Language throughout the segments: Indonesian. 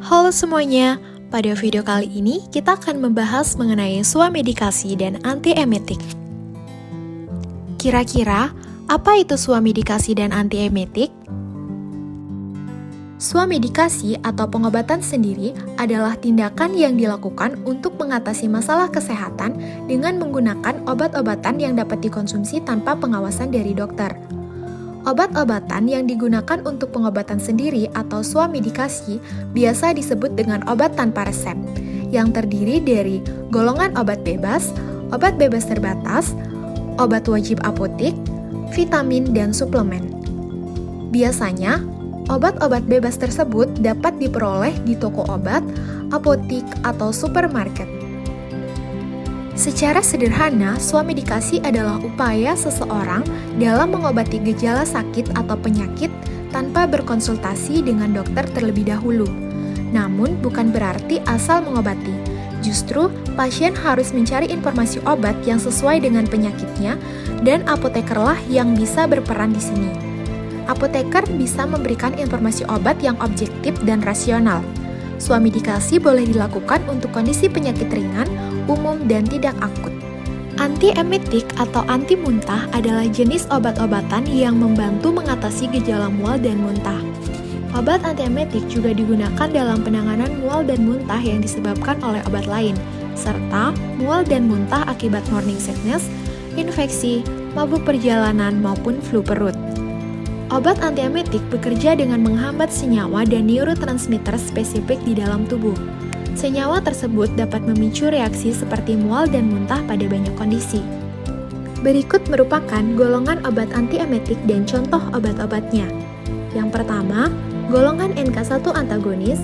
Halo semuanya, pada video kali ini kita akan membahas mengenai swamedikasi dan antiemetik. Kira-kira, apa itu swamedikasi dan antiemetik? Swamedikasi atau pengobatan sendiri adalah tindakan yang dilakukan untuk mengatasi masalah kesehatan dengan menggunakan obat-obatan yang dapat dikonsumsi tanpa pengawasan dari dokter. Obat-obatan yang digunakan untuk pengobatan sendiri atau swamedikasi biasa disebut dengan obat tanpa resep, yang terdiri dari golongan obat bebas terbatas, obat wajib apotik, vitamin, dan suplemen. Biasanya, obat-obat bebas tersebut dapat diperoleh di toko obat, apotik, atau supermarket. Secara sederhana, swamedikasi adalah upaya seseorang dalam mengobati gejala sakit atau penyakit tanpa berkonsultasi dengan dokter terlebih dahulu. Namun, bukan berarti asal mengobati. Justru, pasien harus mencari informasi obat yang sesuai dengan penyakitnya, dan apotekerlah yang bisa berperan di sini. Apoteker bisa memberikan informasi obat yang objektif dan rasional. Swamedikasi boleh dilakukan untuk kondisi penyakit ringan, umum, dan tidak akut. Antiemetik atau anti muntah adalah jenis obat-obatan yang membantu mengatasi gejala mual dan muntah. Obat antiemetik juga digunakan dalam penanganan mual dan muntah yang disebabkan oleh obat lain, serta mual dan muntah akibat morning sickness, infeksi, mabuk perjalanan, maupun flu perut. Obat antiemetik bekerja dengan menghambat senyawa dan neurotransmitter spesifik di dalam tubuh. Senyawa tersebut dapat memicu reaksi seperti mual dan muntah pada banyak kondisi. Berikut merupakan golongan obat antiemetik dan contoh obat-obatnya. Yang pertama, golongan NK1 antagonis.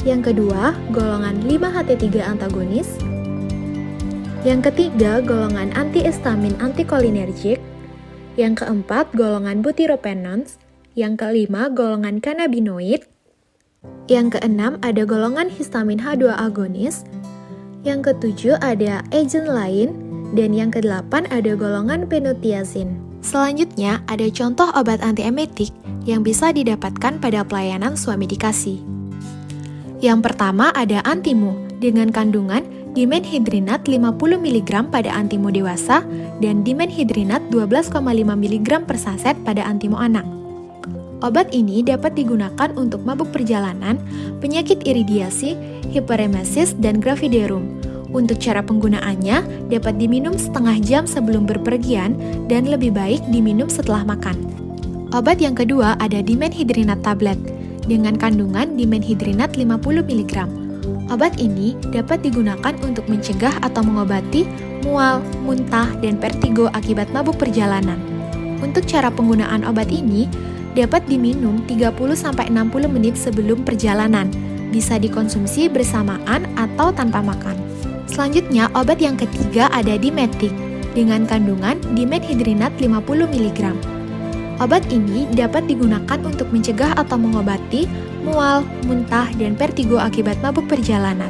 Yang kedua, golongan 5-HT3 antagonis. Yang ketiga, golongan antihistamin antikolinergik. Yang keempat, golongan butyropenons. Yang kelima, golongan cannabinoid. Yang keenam, ada golongan histamin H2 agonis. Yang ketujuh, ada agent lain. Dan yang kedelapan, ada golongan phenothiazine. Selanjutnya, ada contoh obat antiemetik yang bisa didapatkan pada pelayanan swamedikasi. Yang pertama, ada antimo dengan kandungan dimenhidrinat 50 mg pada antimo dewasa dan dimenhidrinat 12,5 mg per saset pada antimo anak. Obat ini dapat digunakan untuk mabuk perjalanan, penyakit iridiasi, hiperemesis, dan gravidarum. Untuk cara penggunaannya, dapat diminum setengah jam sebelum berpergian dan lebih baik diminum setelah makan. Obat yang kedua ada dimenhidrinat tablet dengan kandungan dimenhidrinat 50 mg. Obat ini dapat digunakan untuk mencegah atau mengobati mual, muntah, dan vertigo akibat mabuk perjalanan. Untuk cara penggunaan obat ini dapat diminum 30-60 menit sebelum perjalanan, bisa dikonsumsi bersamaan atau tanpa makan. Selanjutnya, obat yang ketiga ada dimetik dengan kandungan dimenhidrinat 50 mg. Obat ini dapat digunakan untuk mencegah atau mengobati mual, muntah, dan vertigo akibat mabuk perjalanan.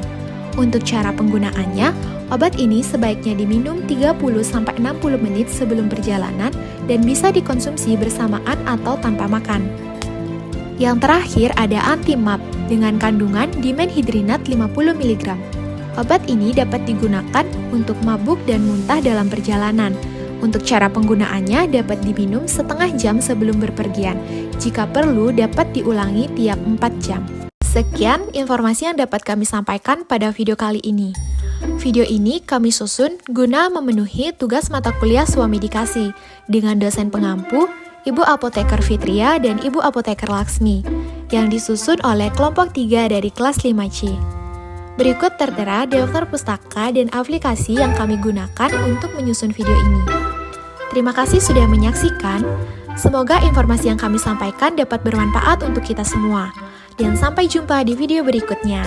Untuk cara penggunaannya, obat ini sebaiknya diminum 30-60 menit sebelum perjalanan dan bisa dikonsumsi bersamaan atau tanpa makan. Yang terakhir ada antimab dengan kandungan dimenhidrinat 50 mg. Obat ini dapat digunakan untuk mabuk dan muntah dalam perjalanan. Untuk cara penggunaannya dapat diminum setengah jam sebelum berpergian. Jika perlu dapat diulangi tiap 4 jam. Sekian informasi yang dapat kami sampaikan pada video kali ini. Video ini kami susun guna memenuhi tugas mata kuliah swamedikasi dengan dosen pengampu, Ibu Apoteker Fitria dan Ibu Apoteker Laksmi yang disusun oleh kelompok 3 dari kelas 5C. Berikut tertera daftar pustaka dan aplikasi yang kami gunakan untuk menyusun video ini. Terima kasih sudah menyaksikan. Semoga informasi yang kami sampaikan dapat bermanfaat untuk kita semua. Dan sampai jumpa di video berikutnya.